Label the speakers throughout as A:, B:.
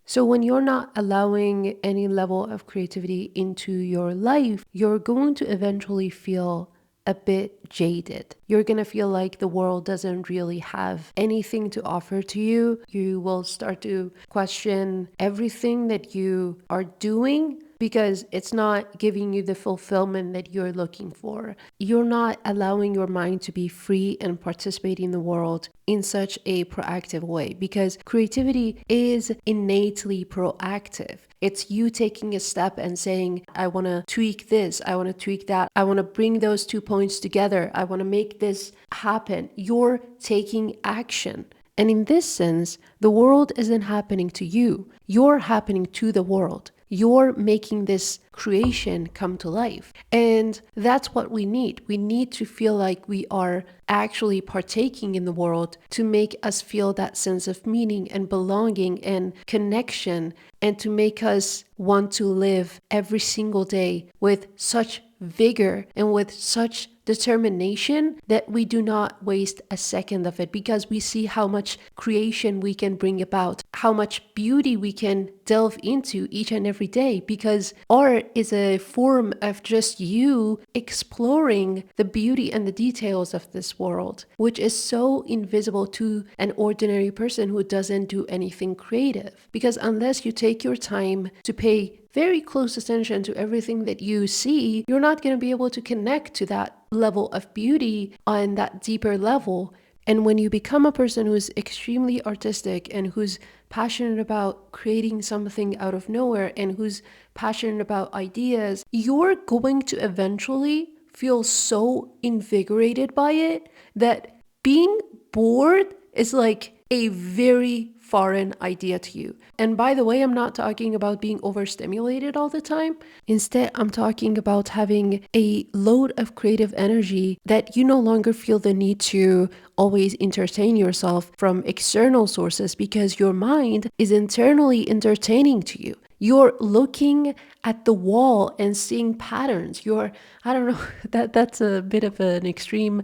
A: So when you're not allowing any level of creativity into your life, you're going to eventually feel a bit jaded. You're going to feel like the world doesn't really have anything to offer to you. You will start to question everything that you are doing because it's not giving you the fulfillment that you're looking for. You're not allowing your mind to be free and participate in the world in such a proactive way, because creativity is innately proactive. It's you taking a step and saying, I want to tweak this, I want to tweak that, I want to bring those 2 points together, I want to make this happen. You're taking action. And in this sense, the world isn't happening to you. You're happening to the world. You're making this creation come to life. And that's what we need. We need to feel like we are actually partaking in the world to make us feel that sense of meaning and belonging and connection, and to make us want to live every single day with such vigor and with such determination that we do not waste a second of it, because we see how much creation we can bring about, how much beauty we can delve into each and every day, because art is a form of just you exploring the beauty and the details of this world, which is so invisible to an ordinary person who doesn't do anything creative. Because unless you take your time to pay very close attention to everything that you see, you're not going to be able to connect to that level of beauty on that deeper level. And when you become a person who's extremely artistic and who's passionate about creating something out of nowhere and who's passionate about ideas, you're going to eventually feel so invigorated by it that being bored is like a very foreign idea to you. And by the way, I'm not talking about being overstimulated all the time. Instead, I'm talking about having a load of creative energy that you no longer feel the need to always entertain yourself from external sources, because your mind is internally entertaining to you. You're looking at the wall and seeing patterns. I don't know, that's a bit of an extreme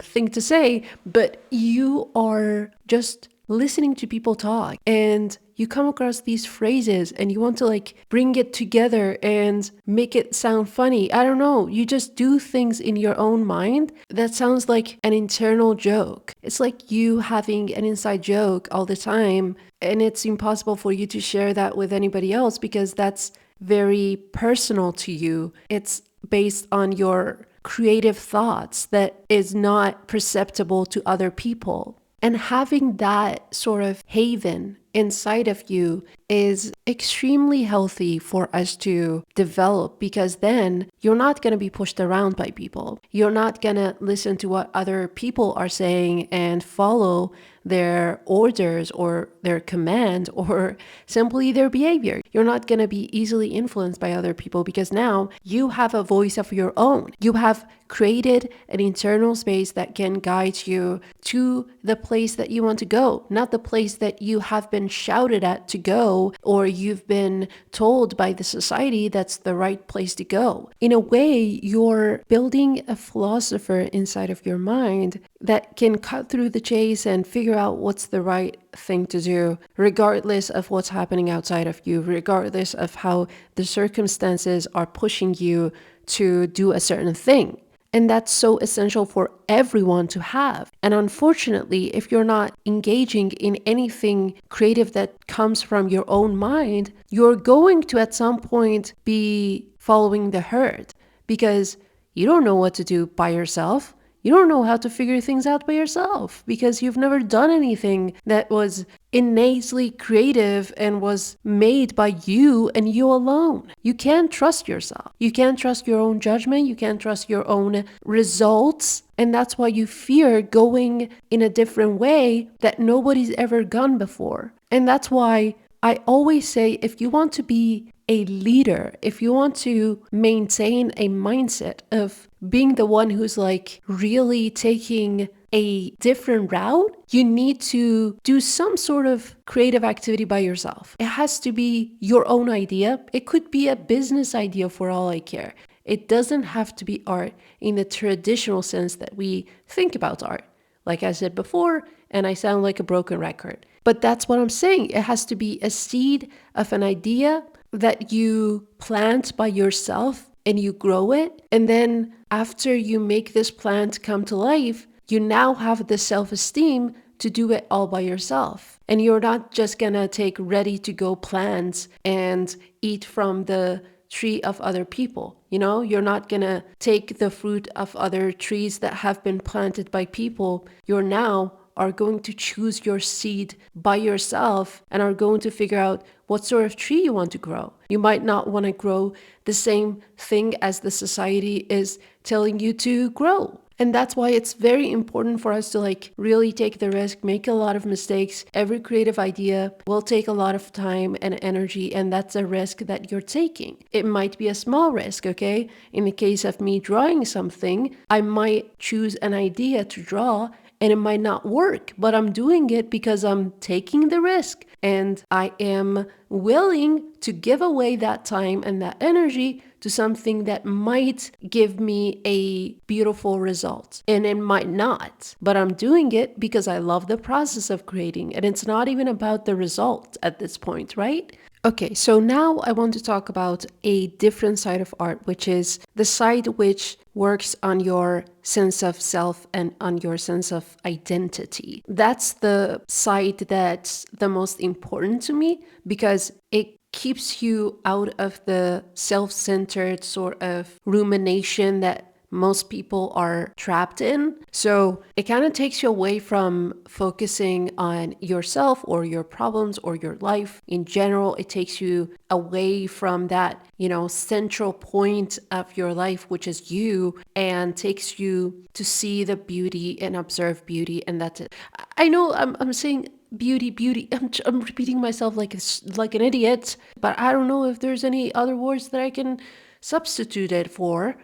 A: thing to say, but you are just listening to people talk, and you come across these phrases and you want to like bring it together and make it sound funny. I don't know. You just do things in your own mind that sounds like an internal joke. It's like you having an inside joke all the time, and it's impossible for you to share that with anybody else because that's very personal to you. It's based on your creative thoughts that is not perceptible to other people. And having that sort of haven inside of you is extremely healthy for us to develop, because then you're not going to be pushed around by people. You're not going to listen to what other people are saying and follow their orders or their command or simply their behavior. You're not going to be easily influenced by other people, because now you have a voice of your own. You have created an internal space that can guide you to the place that you want to go, not the place that you have been shouted at to go, or you've been told by the society that's the right place to go. In a way, you're building a philosopher inside of your mind that can cut through the chase and figure out what's the right thing to do, regardless of what's happening outside of you, regardless of how the circumstances are pushing you to do a certain thing. And that's so essential for everyone to have. And unfortunately, if you're not engaging in anything creative that comes from your own mind, you're going to at some point be following the herd, because you don't know what to do by yourself. You don't know how to figure things out by yourself because you've never done anything that was innately creative and was made by you and you alone. You can't trust yourself. You can't trust your own judgment. You can't trust your own results. And that's why you fear going in a different way that nobody's ever gone before. And that's why I always say, if you want to be a leader, if you want to maintain a mindset of being the one who's like really taking a different route, you need to do some sort of creative activity by yourself. It has to be your own idea. It could be a business idea for all I care. It doesn't have to be art in the traditional sense that we think about art. Like I said before, and I sound like a broken record, But that's what I'm saying. It has to be a seed of an idea that you plant by yourself and you grow it. And then after you make this plant come to life, you now have the self-esteem to do it all by yourself. And you're not just gonna take ready to go plants and eat from the tree of other people. You're not gonna take the fruit of other trees that have been planted by people. You're now are going to choose your seed by yourself and are going to figure out what sort of tree you want to grow. You might not want to grow the same thing as the society is telling you to grow. And that's why it's very important for us to really take the risk, make a lot of mistakes. Every creative idea will take a lot of time and energy, and that's a risk that you're taking. It might be a small risk, okay? In the case of me drawing something, I might choose an idea to draw and it might not work, but I'm doing it because I'm taking the risk and I am willing to give away that time and that energy to something that might give me a beautiful result. And it might not, but I'm doing it because I love the process of creating. And it's not even about the result at this point, right? Okay, so now I want to talk about a different side of art, which is the side which works on your sense of self and on your sense of identity. That's the side that's the most important to me because it keeps you out of the self-centered sort of rumination that most people are trapped in. So it kind of takes you away from focusing on yourself or your problems or your life in general. It takes you away from that, central point of your life, which is you, and takes you to see the beauty and observe beauty. And that's it. I know I'm saying beauty. I'm repeating myself like an idiot, but I don't know if there's any other words that I can substitute it for.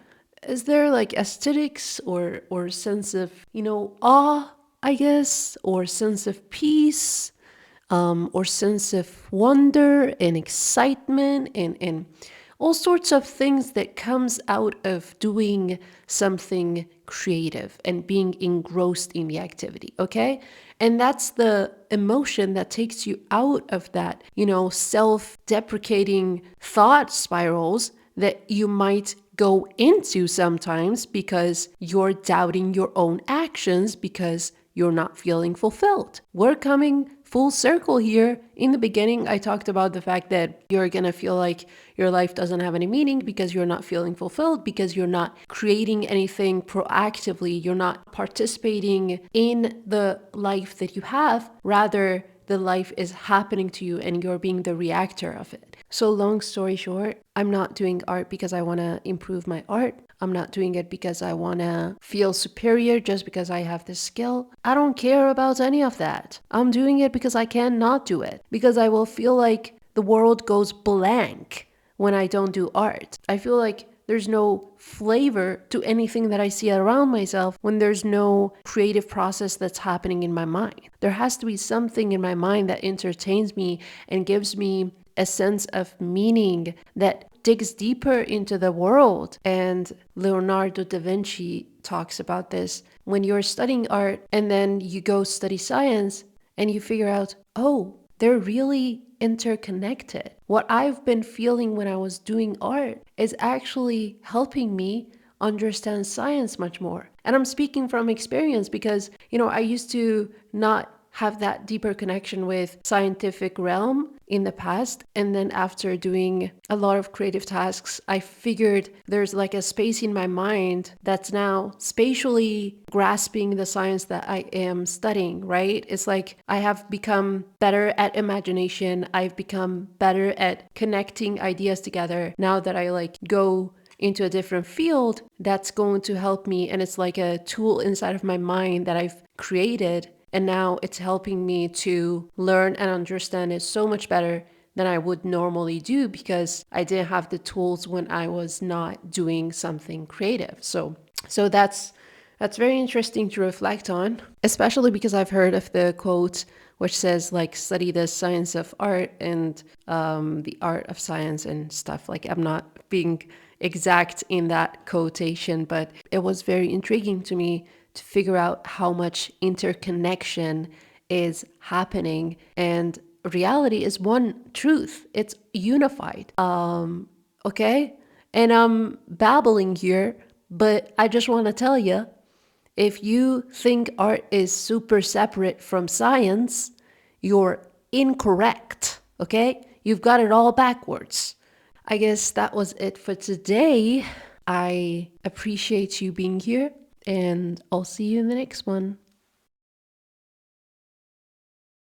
A: Is there aesthetics or sense of, awe, I guess, or sense of peace, or sense of wonder and excitement and all sorts of things that comes out of doing something creative and being engrossed in the activity, okay? And that's the emotion that takes you out of that, self-deprecating thought spirals that you might go into sometimes because you're doubting your own actions because you're not feeling fulfilled. We're coming full circle here. In the beginning, I talked about the fact that you're going to feel like your life doesn't have any meaning because you're not feeling fulfilled, because you're not creating anything proactively. You're not participating in the life that you have. Rather, the life is happening to you and you're being the reactor of it. So long story short, I'm not doing art because I want to improve my art. I'm not doing it because I want to feel superior just because I have this skill. I don't care about any of that. I'm doing it because I cannot do it, because I will feel like the world goes blank when I don't do art. I feel like there's no flavor to anything that I see around myself when there's no creative process that's happening in my mind. There has to be something in my mind that entertains me and gives me a sense of meaning that digs deeper into the world. And Leonardo da Vinci talks about this. When you're studying art and then you go study science and you figure out, oh, they're really interconnected. What I've been feeling when I was doing art is actually helping me understand science much more. And I'm speaking from experience because, I used to not have that deeper connection with scientific realm in the past. And then after doing a lot of creative tasks, I figured there's a space in my mind that's now spatially grasping the science that I am studying, right? It's like I have become better at imagination. I've become better at connecting ideas together. Now that I go into a different field, that's going to help me. And it's like a tool inside of my mind that I've created. And now it's helping me to learn and understand it so much better than I would normally do because I didn't have the tools when I was not doing something creative. So that's very interesting to reflect on, especially because I've heard of the quote which says study the science of art and the art of science and stuff. I'm not being exact in that quotation, but it was very intriguing to me to figure out how much interconnection is happening, and reality is one truth. It's unified. Okay? And I'm babbling here, but I just want to tell you, if you think art is super separate from science, you're incorrect. Okay? You've got it all backwards. I guess that was it for today. I appreciate you being here, and I'll see you in the next one.